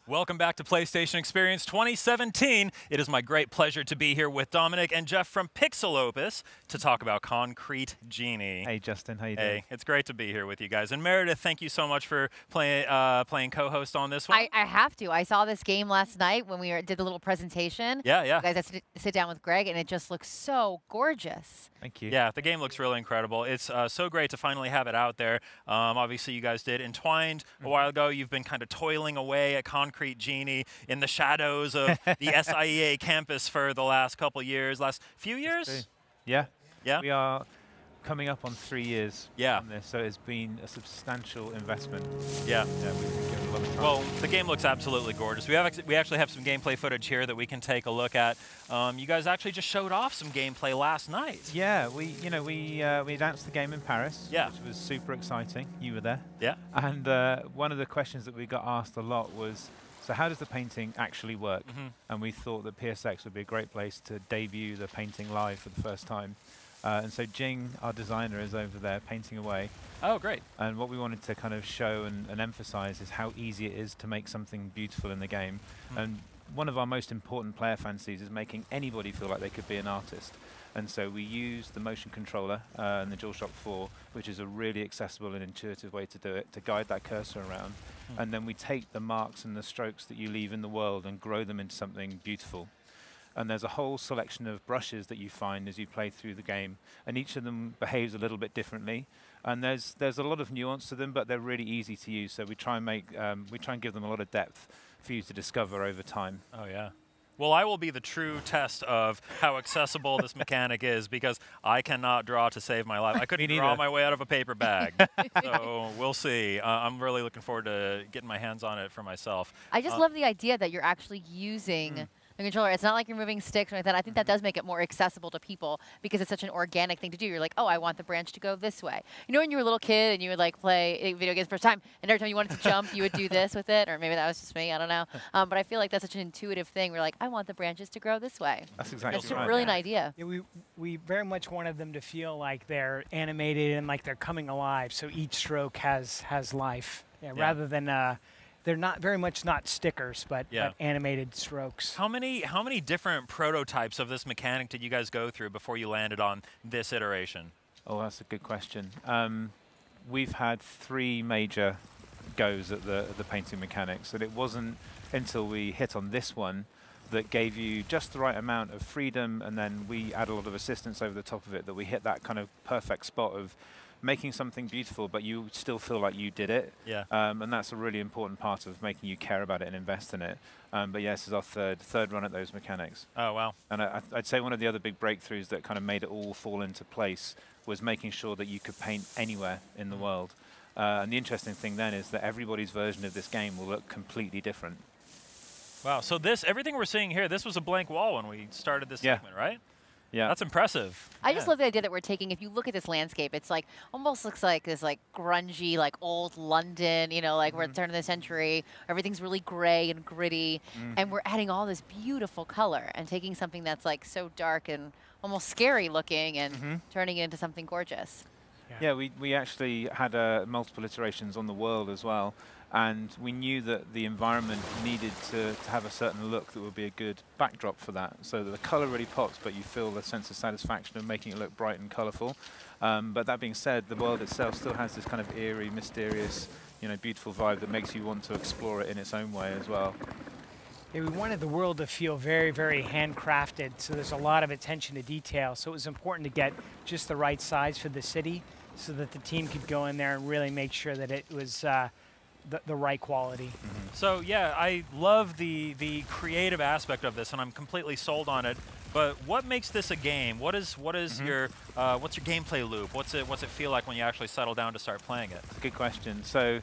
Welcome back to PlayStation Experience 2017. It is my great pleasure to be here with Dominic and Jeff from Pixel Opus to talk about Concrete Genie. Hey, Justin. How you doing? Hey, it's great to be here with you guys. And Meredith, thank you so much for playing co-host on this one. I have to. I saw this game last night when we did the little presentation. Yeah. You guys had to sit down with Greg, and it just looks so gorgeous. Thank you. Yeah, the game looks really incredible. It's so great to finally have it out there. Obviously, you guys did Entwined a while ago. You've been kind of toiling away at Concrete Genie in the shadows of the SIEA campus for the last couple years, last few years? Yeah. Yeah. We are coming up on 3 years on this, so it's been a substantial investment. Yeah. We've given a lot of time. Well, the game looks absolutely gorgeous. We actually have some gameplay footage here that we can take a look at. You guys actually just showed off some gameplay last night. Yeah, we announced the game in Paris, which was super exciting. You were there. Yeah. And one of the questions that we got asked a lot was, so how does the painting actually work? And we thought that PSX would be a great place to debut the painting live for the first time. And so Jing, our designer, is over there painting away. Oh, great. And what we wanted to kind of show and emphasize is how easy it is to make something beautiful in the game. And one of our most important player fantasies is making anybody feel like they could be an artist. And so we use the motion controller and the DualShock 4, which is a really accessible and intuitive way to do it, to guide that cursor around. And then we take the marks and the strokes that you leave in the world and grow them into something beautiful. And there's a whole selection of brushes that you find as you play through the game, and each of them behaves a little bit differently. And there's a lot of nuance to them, but they're really easy to use. So we try and give them a lot of depth for you to discover over time. Oh yeah. Well, I will be the true test of how accessible this mechanic is, because I cannot draw to save my life. I couldn't draw my way out of a paper bag. So we'll see. I'm really looking forward to getting my hands on it for myself. I just love the idea that you're actually using the controller. It's not like you're moving sticks or like that. I think that does make it more accessible to people because it's such an organic thing to do. You're like, oh, I want the branch to go this way. You know when you were a little kid and you would like play video games for the first time, and every time you wanted to jump, you would do this with it, or maybe that was just me, I don't know. But I feel like that's such an intuitive thing. We're like, I want the branches to grow this way. That's exactly It's right. a brilliant idea. Yeah, we very much wanted them to feel like they're animated and like they're coming alive, so each stroke has life. Rather than they're not very much not stickers, but animated strokes. How many different prototypes of this mechanic did you guys go through before you landed on this iteration? Oh, that's a good question. We've had 3 major goes at the painting mechanics, and it wasn't until we hit on this one that gave you just the right amount of freedom, and then we add a lot of assistance over the top of it, that we hit that kind of perfect spot of making something beautiful, but you still feel like you did it. Yeah. And that's a really important part of making you care about it and invest in it. But yeah, this is our third run at those mechanics. Oh, wow. And I'd say one of the other big breakthroughs that kind of made it all fall into place was making sure that you could paint anywhere in the world. And the interesting thing then is that everybody's version of this game will look completely different. Wow, so everything we're seeing here, this was a blank wall when we started this segment, right? Yeah. That's impressive. I just love the idea that we're taking, if you look at this landscape, it's like, almost looks like this like grungy, like old London, you know, like we're at the turn of the century. Everything's really gray and gritty. And we're adding all this beautiful color and taking something that's like so dark and almost scary looking and turning it into something gorgeous. Yeah, we actually had multiple iterations on the world as well. And we knew that the environment needed to have a certain look that would be a good backdrop for that. So that the color really pops, but you feel the sense of satisfaction of making it look bright and colorful. But that being said, the world itself still has this kind of eerie, mysterious, beautiful vibe that makes you want to explore it in its own way as well. Yeah, we wanted the world to feel very, very handcrafted, so there's a lot of attention to detail. So it was important to get just the right size for the city so that the team could go in there and really make sure that it was the right quality. So yeah, I love the creative aspect of this, and I'm completely sold on it. But what makes this a game? What is your what's your gameplay loop? What's it feel like when you actually settle down to start playing it? Good question. So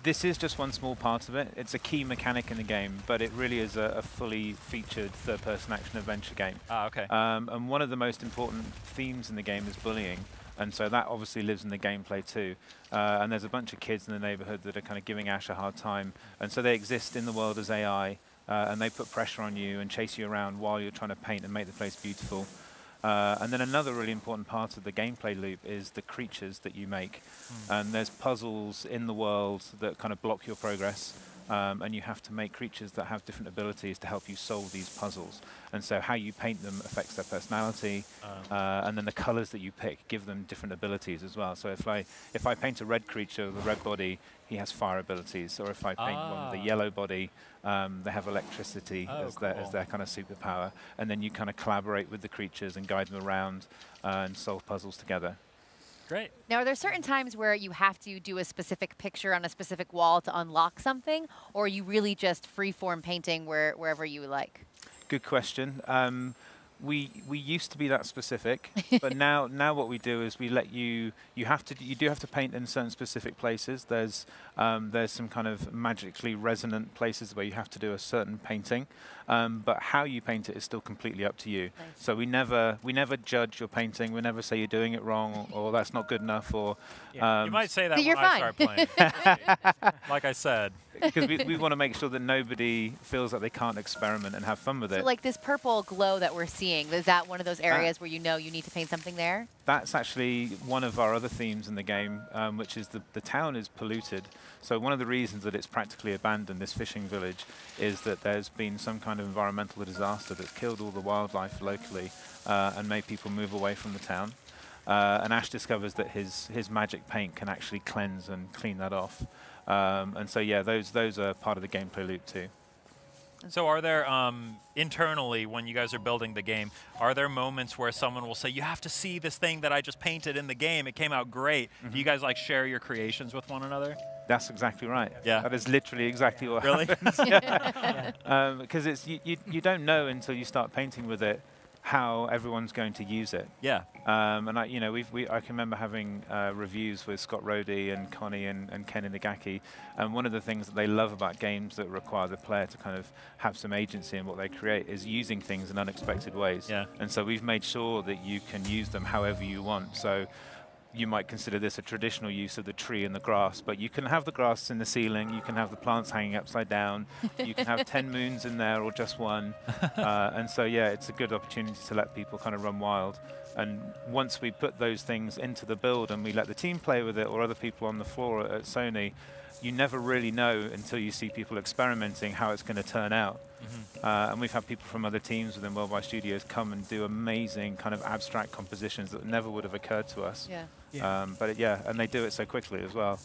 this is just one small part of it. It's a key mechanic in the game, but it really is a fully featured third-person action adventure game. Ah, okay. And one of the most important themes in the game is bullying. And so that obviously lives in the gameplay too. And there's a bunch of kids in the neighborhood that are kind of giving Ash a hard time. And so they exist in the world as AI, and they put pressure on you and chase you around while you're trying to paint and make the place beautiful. And then another really important part of the gameplay loop is the creatures that you make. And there's puzzles in the world that kind of block your progress. and you have to make creatures that have different abilities to help you solve these puzzles. And so how you paint them affects their personality, and then the colors that you pick give them different abilities as well. So if I paint a red creature with a red body, he has fire abilities. Or if I paint one with a yellow body, they have electricity as their kind of superpower. And then you kind of collaborate with the creatures and guide them around and solve puzzles together. Great. Now, are there certain times where you have to do a specific picture on a specific wall to unlock something, or are you really just free-form painting wherever you like? Good question. We used to be that specific, but now what we do is we let you do have to paint in certain specific places. There's some kind of magically resonant places where you have to do a certain painting, but how you paint it is still completely up to you. Nice. So we never judge your painting. We never say you're doing it wrong or that's not good enough. Or you might say that when I start playing. Like I said. Because we want to make sure that nobody feels like they can't experiment and have fun with it. So like this purple glow that we're seeing, is that one of those areas where you know you need to paint something there? That's actually one of our other themes in the game, which is the town is polluted. So one of the reasons that it's practically abandoned, this fishing village, is that there's been some kind of environmental disaster that's killed all the wildlife locally and made people move away from the town. And Ash discovers that his magic paint can actually cleanse and clean that off. And so, yeah, those are part of the gameplay loop too. So are there, internally, when you guys are building the game, are there moments where someone will say, you have to see this thing that I just painted in the game, it came out great. Do you guys like share your creations with one another? That's exactly right. Yeah. That is literally exactly what really? happens. Because it's you don't know until you start painting with it how everyone's going to use it. Yeah. And I can remember having reviews with Scott Rhodey and Connie and Ken Inagaki. And one of the things that they love about games that require the player to kind of have some agency in what they create is using things in unexpected ways. Yeah. And so we've made sure that you can use them however you want. So you might consider this a traditional use of the tree and the grass, but you can have the grass in the ceiling, you can have the plants hanging upside down, you can have 10 moons in there or just one. And so, yeah, it's a good opportunity to let people kind of run wild. And once we put those things into the build and we let the team play with it or other people on the floor at Sony, you never really know until you see people experimenting how it's going to turn out. And we've had people from other teams within Worldwide Studios come and do amazing kind of abstract compositions that never would have occurred to us. Yeah. But yeah, and they do it so quickly as well.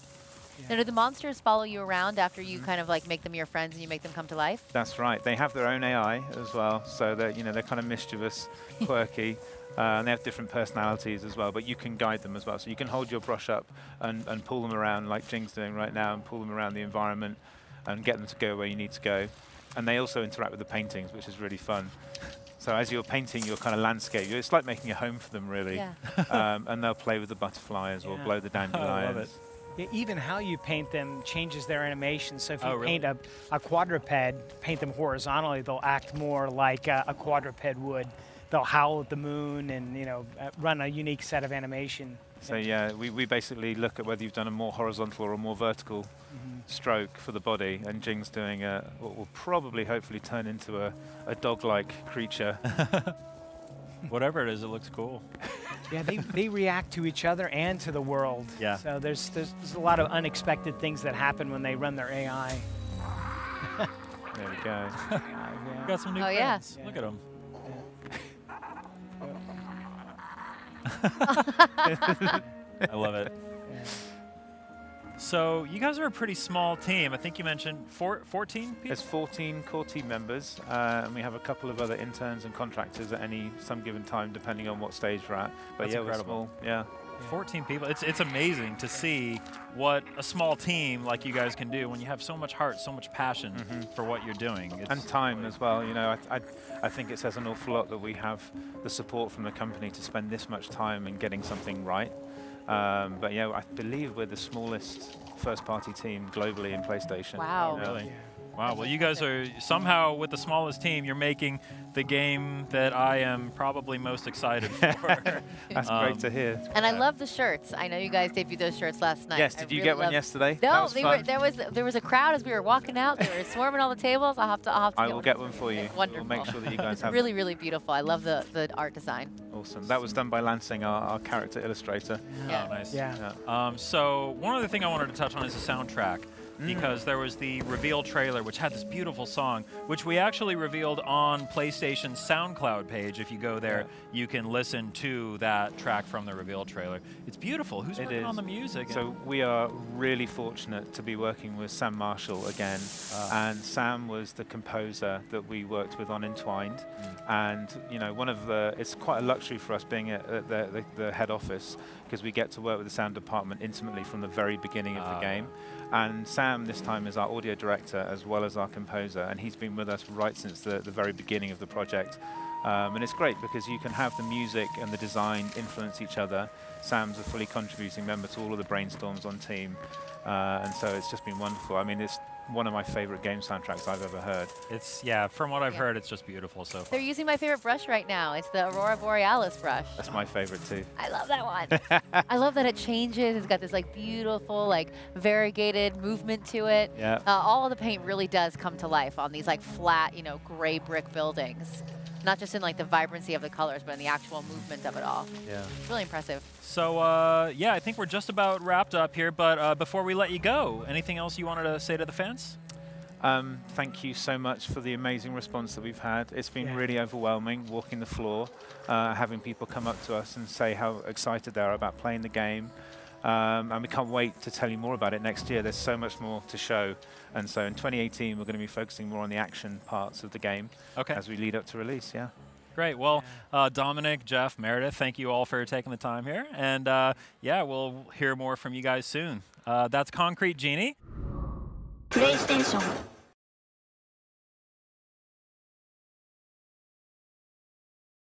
Now, do the monsters follow you around after you kind of like make them your friends and you make them come to life? That's right. They have their own AI as well, so they're kind of mischievous, quirky. And they have different personalities as well, but you can guide them as well. So you can hold your brush up and pull them around like Jing's doing right now and pull them around the environment and get them to go where you need to go. And they also interact with the paintings, which is really fun. So as you're painting your kind of landscape, it's like making a home for them, really. Yeah. And they'll play with the butterflies or blow the dandelions. I love it. Yeah, even how you paint them changes their animation. So if you paint a quadruped, paint them horizontally, they'll act more like a quadruped would. They'll howl at the moon and run a unique set of animation. So yeah, we basically look at whether you've done a more horizontal or a more vertical stroke for the body, and Jing's doing what will probably hopefully turn into a dog-like creature. Whatever it is, it looks cool. Yeah, they react to each other and to the world. Yeah. So there's a lot of unexpected things that happen when they run their AI. There we go. We got some new friends. Yeah. Look at them. I love it. So you guys are a pretty small team. I think you mentioned 14 people? There's 14 core team members, and we have a couple of other interns and contractors at some given time, depending on what stage we're at. But That's yeah, incredible. We're small. Yeah. 14 people. It's amazing to see what a small team like you guys can do when you have so much heart, so much passion for what you're doing. And time as well. I think it says an awful lot that we have the support from the company to spend this much time in getting something right. But yeah, I believe we're the smallest first-party team globally in PlayStation. Wow. Really? Yeah. Wow. Well, you guys are somehow with the smallest team, you're making the game that I am probably most excited for. That's great to hear. And I love the shirts. I know you guys debuted those shirts last night. Yes. Did you get one yesterday? No, there was a crowd as we were walking out. They were swarming all the tables. I'll have to. I will get one for you. Wonderful. We'll make sure that you guys have. Really, really beautiful. I love the art design. Awesome. That was done by Lansing, our character illustrator. Yeah. Oh, nice. Yeah. So one other thing I wanted to touch on is the soundtrack. because there was the reveal trailer, which had this beautiful song, which we actually revealed on PlayStation's SoundCloud page. If you go there, you can listen to that track from the reveal trailer. It's beautiful. Who's working on the music? So we are really fortunate to be working with Sam Marshall again. And Sam was the composer that we worked with on Entwined. And, you know, it's quite a luxury for us being at the head office, because we get to work with the sound department intimately from the very beginning of the game. And Sam this time is our audio director as well as our composer, and he's been with us right since the very beginning of the project. And it's great because you can have the music and the design influence each other. Sam's a fully contributing member to all of the brainstorms on team, and so it's just been wonderful. I mean, it's one of my favorite game soundtracks I've ever heard. It's, yeah, from what I've heard, it's just beautiful so far. They're using my favorite brush right now. It's the Aurora Borealis brush. That's my favorite too. I love that one. I love that it changes. It's got this like beautiful, like variegated movement to it. Yeah. All of the paint really does come to life on these like flat, you know, gray brick buildings. Not just in like the vibrancy of the colors, but in the actual movement of it all. Yeah. It's really impressive. So, yeah, I think we're just about wrapped up here, but before we let you go, anything else you wanted to say to the fans? Thank you so much for the amazing response that we've had. It's been really overwhelming walking the floor, having people come up to us and say how excited they are about playing the game. And we can't wait to tell you more about it next year. There's so much more to show. And so in 2018, we're going to be focusing more on the action parts of the game as we lead up to release, Great. Well, Dominic, Jeff, Meredith, thank you all for taking the time here. And yeah, we'll hear more from you guys soon. That's Concrete Genie. PlayStation